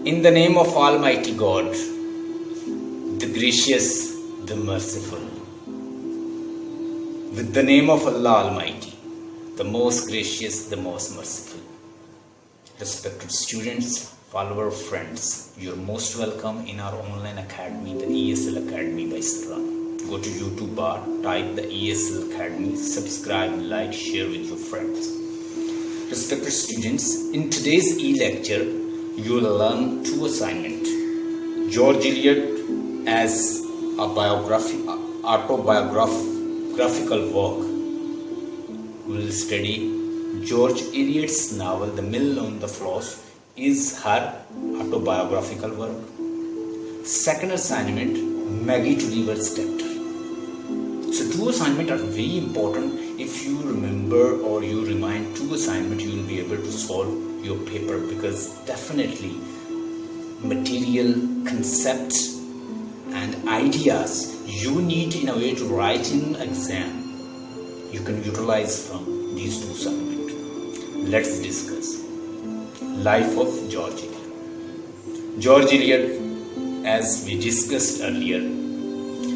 In the name of Almighty God, the gracious, the merciful. With the name of Allah Almighty, the most gracious, the most merciful. Respected students, followers, friends, you're most welcome in our online academy, the ESL Academy by Saran. Go to YouTube bar, type the ESL Academy, subscribe, like, share with your friends. Respected students, in today's e-lecture, you will learn two assignments. George Eliot as a autobiographical work. We will study George Eliot's novel The Mill on the Floss is her autobiographical work. Second assignment, Maggie Tulliver's character. So two assignments are very important. If you remember or you remind two assignments, you will be able to solve your paper, because definitely material, concepts and ideas you need in a way to write in exam, you can utilize from these two assignments. Let's discuss life of George Eliot. George Eliot, as we discussed earlier,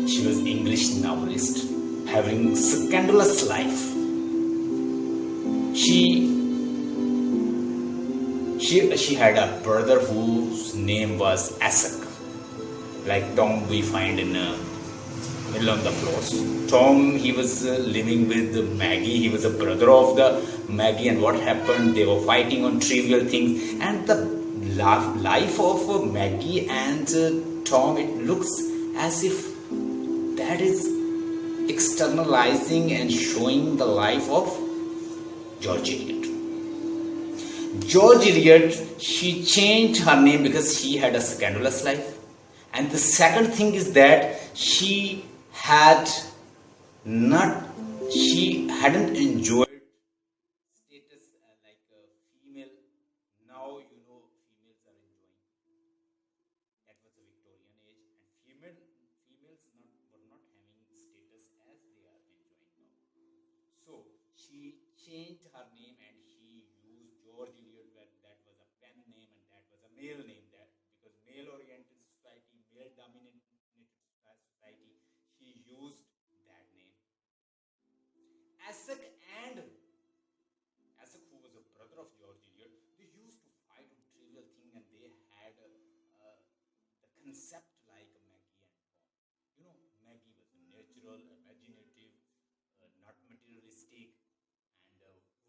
she was English novelist having scandalous life. She had a brother whose name was Assac, like Tom we find in Mill on the Floss. Tom, he was living with Maggie. He was a brother of the Maggie, and what happened? They were fighting on trivial things, and the life of Maggie and Tom, it looks as if that is externalizing and showing the life of George Eliot. George Eliot, she changed her name because she had a scandalous life. And the second thing is that she hadn't enjoyed status like a female. Now you know females are enjoying. That was the Victorian age, and females were not having status as they are enjoying now. So she changed her name and she used George Eliot. That was a pen name and that was a male name. That because male-oriented society, male-dominated society, she used that name. Assac, who was a brother of George Eliot, they used to fight on trivial thing, and they had the concept like Maggie and Tom. You know, Maggie was natural, imaginative, not materialistic,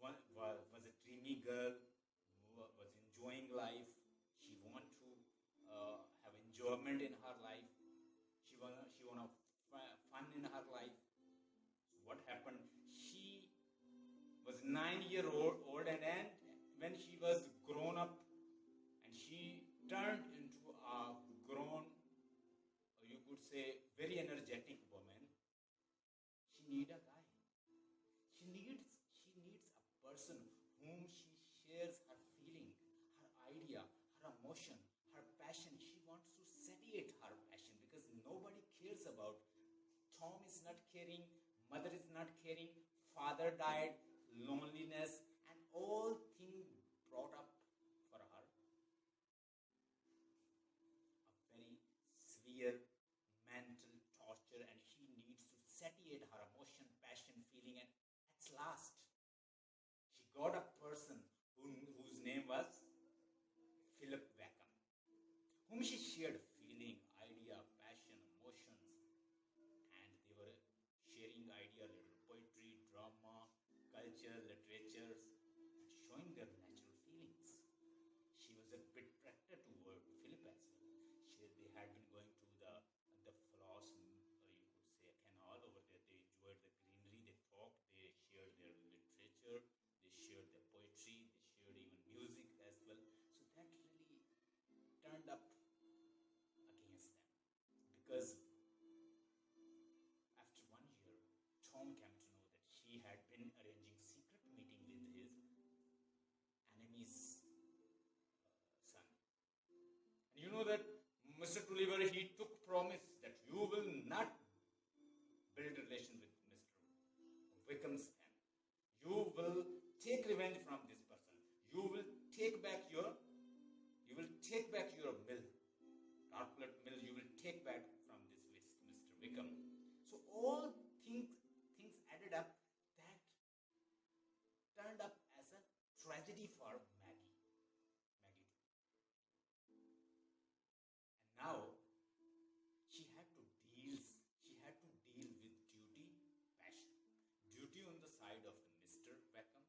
and was a dreamy girl who was enjoying life. She wanted to have enjoyment in her life. She wanna fun in her life. So what happened? She was 9 year old, and then when she was grown up, and she turned into a grown, you could say, very energetic woman. She needs a guy. She needs a person whom she shares her feeling, her idea, her emotion, her passion. She wants to satiate her passion because nobody cares about. Tom is not caring, mother is not caring, father died, loneliness, and all things brought up for her a very severe mental torture, and she needs to satiate her emotion, passion, feeling, and at last she got a person whose name was Philip Wickham, whom she shared feeling, idea, passion, emotions, and they were sharing idea, little poetry, drama, culture, literatures, and showing their natural feelings. She was a bit attracted toward Philip as well. They had been going to the Floss, you could say a canal over there. They enjoyed the greenery. They talked. They shared their literature. They shared their poetry. They shared even music as well. So that really turned up against them, because after 1 year, Tom came to know that she had been arranging secret meeting with his enemy's son. And you know that Mr. Tulliver, he took promise that you will not build relation with Mr. Wickham's family. You will take revenge from this person. You will take back your ready for Maggie too. And now she had to deal with duty, passion. Duty on the side of the Mr. Wickham,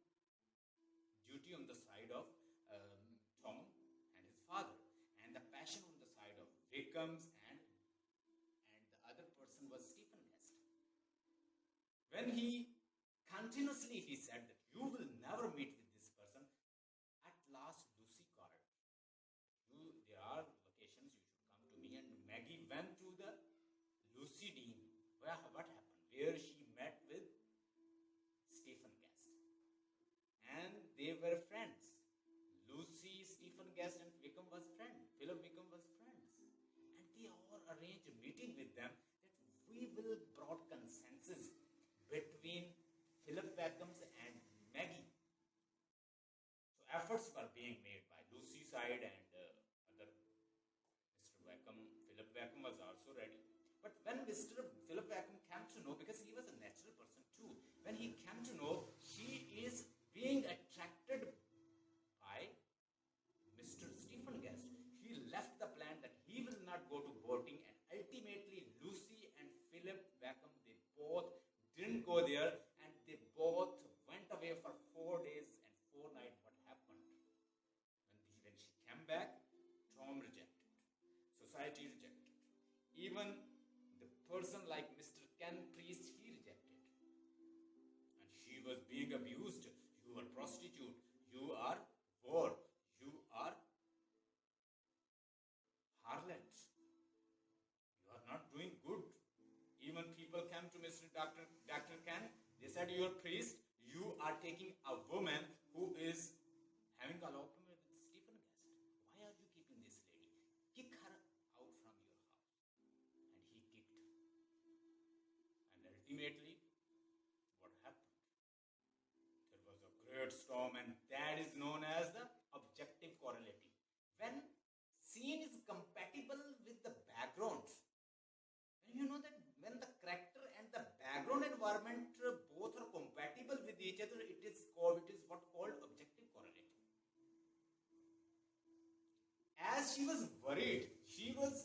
duty on the side of Tom and his father, and the passion on the side of Wickham's, and the other person was Stephen Guest. When he said that you will never meet with this person, at last Lucy called. There are locations, you should come to me. And Maggie went to the Lucy Dean. What happened? Where she met with Stephen Guest. And they were friends. Lucy, Stephen Guest, and Wickham was friends. Philip Wickham was friends. And they all arranged a meeting with them that we will brought consensus between Philip Wickham and Maggie. So efforts were being made by Lucy's side and other Mr. Wickham. Philip Wickham was also ready. But when Mr. Philip Wickham came to know, because he was a natural person too, when he came to know she is being attracted by Mr. Stephen Guest, he left the plan that he will not go to boating, and ultimately Lucy and Philip Wickham, they both didn't go there, and they both went away for 4 days and 4 nights. What happened? When she came back, Tom rejected. Society rejected. Even the person like Mr. Ken Priest, he rejected. And she was being abused. You are prostitute. You are whore. You are harlot. You are not doing good. Even people came to Mr. Dr. Ken. They said, you are priest. You are taking a woman who is having a elopement with Stephen Guest. Why are you keeping this lady? Kick her out from your house. And he kicked. And ultimately, what happened? There was a great storm, and that is known as the objective correlative. When scene is compatible with the background, and you know that when the character and the background environment both are compatible with each other, it is what called objective correlative. As she was worried, she was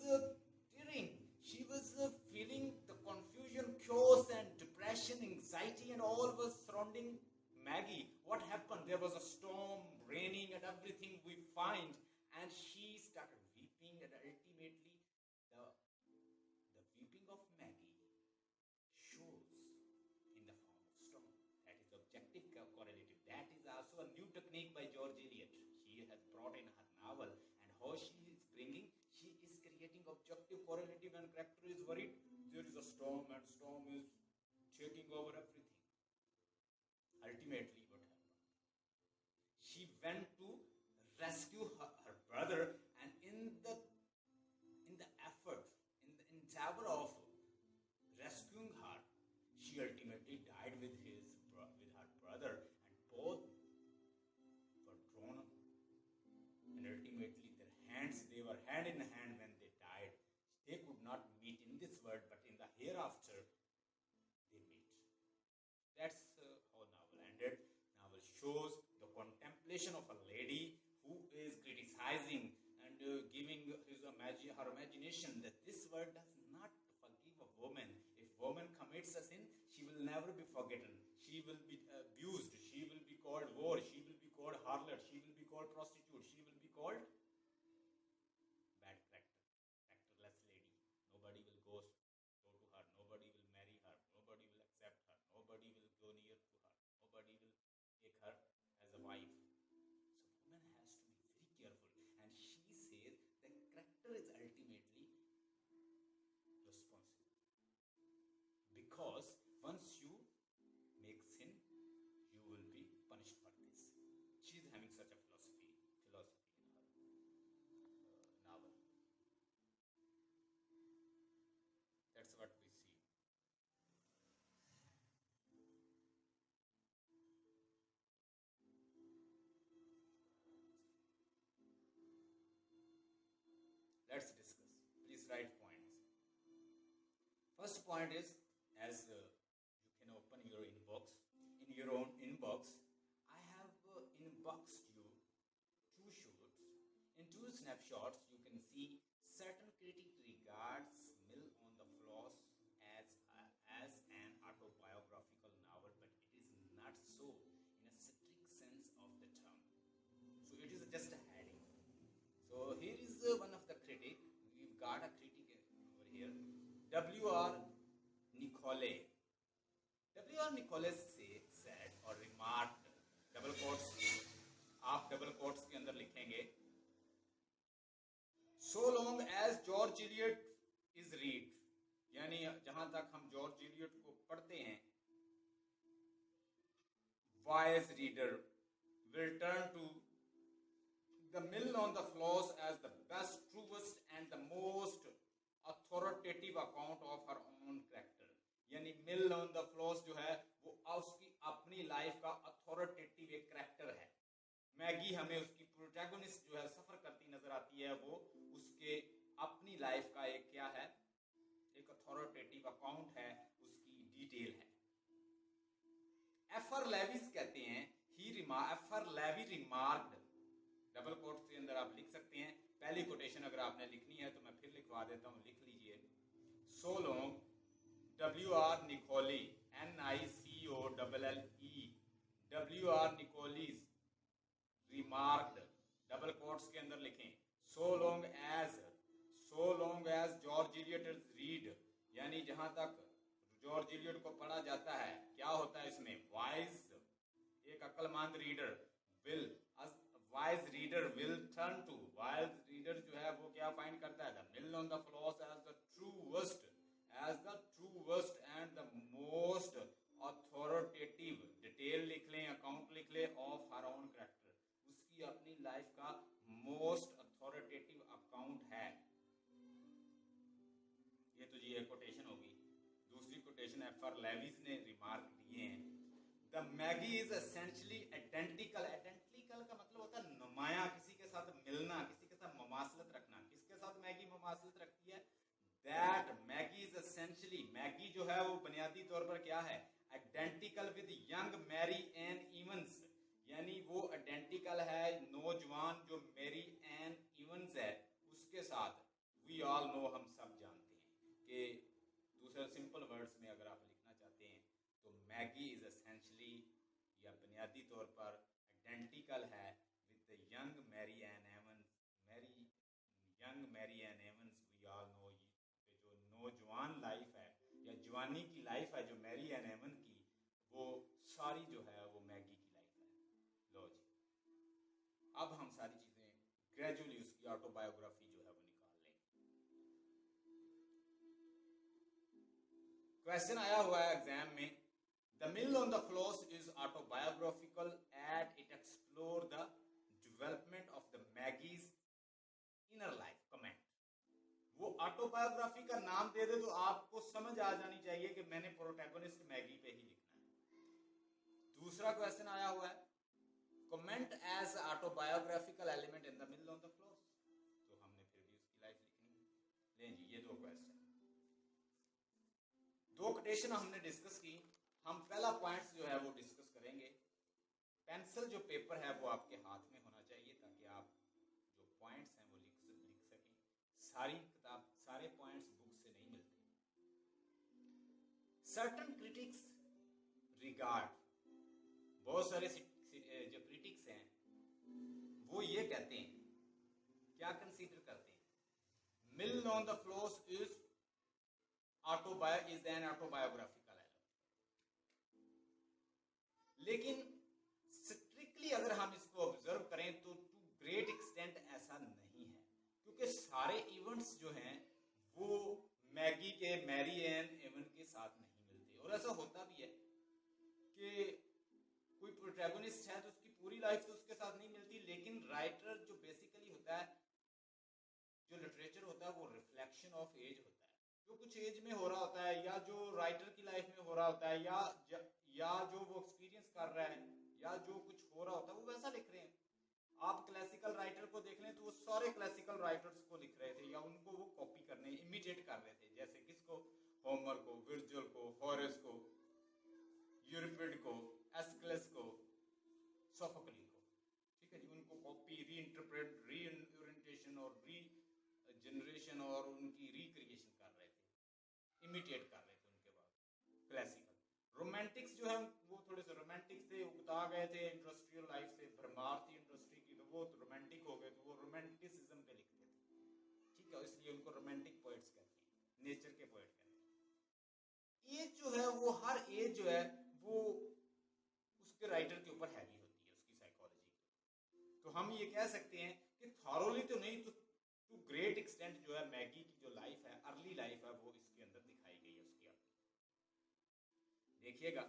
tearing, she was feeling the confusion, chaos, and depression, anxiety, and all was surrounding Maggie. What happened? There was a storm, raining, and everything we find, and she started weeping, and ultimately the weeping of Maggie shows in the form of storm. That is objective correlative. That is also a new technique by George Eliot. She has brought in her novel, and how she is creating objective correlative. When character is worried, there is a storm, and storm is taking over everything. Ultimately, what happened? She went to rescue her brother, and in the effort, in the endeavor of rescuing her, she ultimately died with her brother, and both were drawn up. And ultimately, they were hand in hand when they died. They could not meet in this world, but in the hereafter, they meet. That's how novel ended. Novel shows the contemplation of a lady who is criticizing and giving her imagination that this world does not forgive a woman. If woman commits a sin, she will never be forgotten. She will be abused. She will be called whore. She will be called harlot. She will be called prostitute. She will be called bad character, characterless lady. Nobody will go to her. Nobody will marry her. Nobody will accept her. Nobody will go near to her. Nobody will take her as a wife. So woman has to be very careful. And she says the character is ultimately responsible. Because once you make sin, you will be punished for this. She is having such a philosophy in her novel. That's what we see. Let's discuss. Please write points. First point is, as you can open your inbox. In your own inbox, I have inboxed you In two snapshots, you can see certain critic regards Mill on the Floss as an autobiographical novel, but it is not so in a strict sense of the term. So it is just a heading. So here is one of the critic. We've got a critic over here, W.R. Nicolle. W.R. Nicolle said or remarked, double quotes, आप double quotes के अंदर लिखेंगे, so long as George Eliot is read, यानी जहां तक हम George Eliot को पढ़ते हैं, wise reader will turn to The Mill on the Floss as the best, truest and the most authoritative account of her own character. यानी Mill on the Floss जो है वो उसकी अपनी लाइफ का अथॉरिटेटिव एक करैक्टर है. मैगी हमें उसकी प्रोटैगोनिस्ट जो है सफर करती नजर आती है, वो उसके अपनी लाइफ का एक क्या है, एक अथॉरिटेटिव अकाउंट है, उसकी डिटेल है. एफर लेविस कहते हैं, एफर लेवी रिमार्क्ड, डबल कोट के अंदर आप लिख सकते हैं. पहली कोटेशन अगर आपने लिखनी है तो मैं फिर लिखवा देता हूं, लिख लीजिए. So long W.R. Nicolle, NICOLLE, W.R. Nicolle's remarked, double quotes के अंदर लिखें, so long as George Eliot is read, यानी जहां तक जॉर्ज इलियट को पढ़ा जाता है, क्या होता है इसमें, वाइज, एक अक्लमंद reader, wise reader will turn to, wise reader जो है वो क्या फाइंड करता है, the mill on the floss as the truest and the most authoritative, detail लिख लें, अकाउंट लिख लें, ऑफ हर ओन कैरेक्टर, उसकी अपनी लाइफ का मोस्ट अथॉरिटेटिव अकाउंट है. ये तो जी एक कोटेशन होगी. दूसरी कोटेशन एफर लेविस ने रिमार्क दिए हैं, the Maggi is essentially identical. Identical का मतलब होता है नुमाया, किसी के साथ मिलना, किसी के साथ ममासलत रखना. किसके साथ मैगी ममासलत रखती है, that Maggie is essentially, Maggie जो है वो बुनियादी तौर पर क्या है, identical with young Mary Ann Evans, यानी वो आइडेंटिकल है नौजवान जो मैरी एन इवंस है उसके साथ. वी ऑल नो, हम सब जानते हैं कि दूसरे सिंपल वर्ड्स में अगर आप लिखना चाहते हैं तो मैगी इज एसेंशियली या बुनियादी तौर पर आइडेंटिकल है with the young Mary Ann Evans. Young Mary Ann Evans, we all know, जो नौजवान लाइफ है या जवानी की लाइफ है जो मैरी एन एवन की, वो सारी जो है वो मैगी की लाइफ है. लो जी, अब हम सारी चीजें ग्रेजुअली उसकी ऑटोबायोग्राफी जो है वो निकाल लेंगे. क्वेश्चन आया हुआ है एग्जाम में, the mill on the floss is autobiographical at it explore the development of the Maggie's inner life. Comment, वो ऑटोबायोग्राफी का नाम दे दे तो आपको समझ आ जानी चाहिए कि मैंने प्रोटैगोनिस्ट मैगी पे ही लिखना है. दूसरा क्वेश्चन आया हुआ है, comment as autobiographical element in the mill on the Floss, तो हमने फिर भी उसकी लाइफ लिखनी है. लें जी, ये दो क्वेश्चन, दो कोटेशन हमने डिस्कस की. हम पहला पॉइंट्स जो है वो डिस्कस करेंगे. पेंसिल जो पेपर है वो आपके हाथ में होना चाहिए ताकि आप जो पॉइंट्स हैं वो लिख सकें. सारी किताब, सारे पॉइंट्स बुक से नहीं मिलते. सर्टन क्रिटिक्स रिगार्ड, बहुत सारे जो क्रिटिक्स हैं वो ये कहते हैं, क्या कंसीडर करते हैं, mill on the floss is an autobiographical element. लेकिन स्ट्रिक्टली अगर हम इसको ऑब्जर्व करें तो टू ग्रेट एक्सटेंट ऐसा नहीं है, क्योंकि सारे इवेंट्स जो हैं वो मैगी के, मैरी एन एवन के साथ नहीं मिलते. और ऐसा होता भी है कि कोई प्रोटैगोनिस्ट है तो उसकी पूरी लाइफ तो उसके साथ नहीं मिलती, लेकिन राइटर जो बेसिकली होता है, जो लिटरेचर होता है, वो रिफ्लेक्शन ऑफ एज होता है. जो कुछ एज में हो रहा होता है या जो राइटर की लाइफ में हो रहा होता है या जो वो एक्सपीरियंस कर रहा है या जो कुछ हो रहा होता है वो वैसा लिख रहे हैं. आप क्लासिकल राइटर को देख लें तो वो सारे क्लासिकल राइटर्स को लिख रहे थे या उनको वो कॉपी करने, इमिटेट कर रहे थे. जैसे किसको, होमर को, विर्जिल को, होरेस को, यूरिपिड को, एस्किलस को, सोफोक्लिस को. ठीक है जी, उनको कॉपी, रीइंटरप्रेट, जनरेशन और री जनरेशन और उनकी रिक्रिएशन कर रहे थे, इमिटेट कर रहे थे उनके बाद क्लासिकल। रोमांटिक्स जो है वो थोड़े से रोमांटिक थे, उगता गए थे इंडस्ट्रियल लाइफ से, भरमार थी इंडस्ट्री की, तो वो रोमांटिक हो गए, तो वो रोमांटिसिज्म पे लिखते थे, ठीक है, इसलिए उनको रोमांटिक पोएट्स कहते हैं, नेचर के पोएट कहते हैं। एज जो है वो हर एज जो है वो उसके राइटर के ऊपर हैवी होती है, उसकी साइकोलॉजी। तो हम ये कह सकते हैं कि थॉरोली तो नहीं तो टू ग्रेट एक्सटेंट जो है मैगी की जो लाइफ है, अर्ली लाइफ है, वो इसके अंदर दिखाई गई है उसकी अपनी। देखिएगा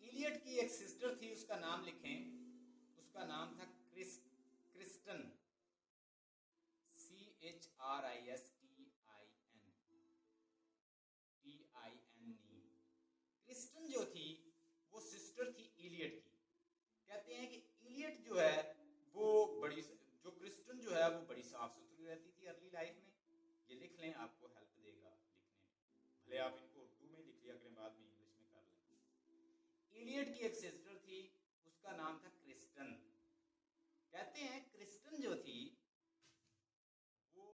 इलियट की एक सिस्टर थी, उसका नाम लिखें, उसका नाम था क्रिस्टन, CHRISTIN, क्रिस्टन जो थी वो सिस्टर थी इलियट की। कहते हैं कि इलियट जो है वो बड़ी, जो क्रिस्टन जो है वो बड़ी साफ सुथरी रहती थी अर्ली लाइफ में। ये लिख लें, आपको हेल्प देगा लिखने में, भले आप इनको उर्दू में लिख लिया करें, बाद में इंग्लिश में कर लें। इलियट की एक सिस्टर थी, उसका नाम था क्रिस्टन। कहते हैं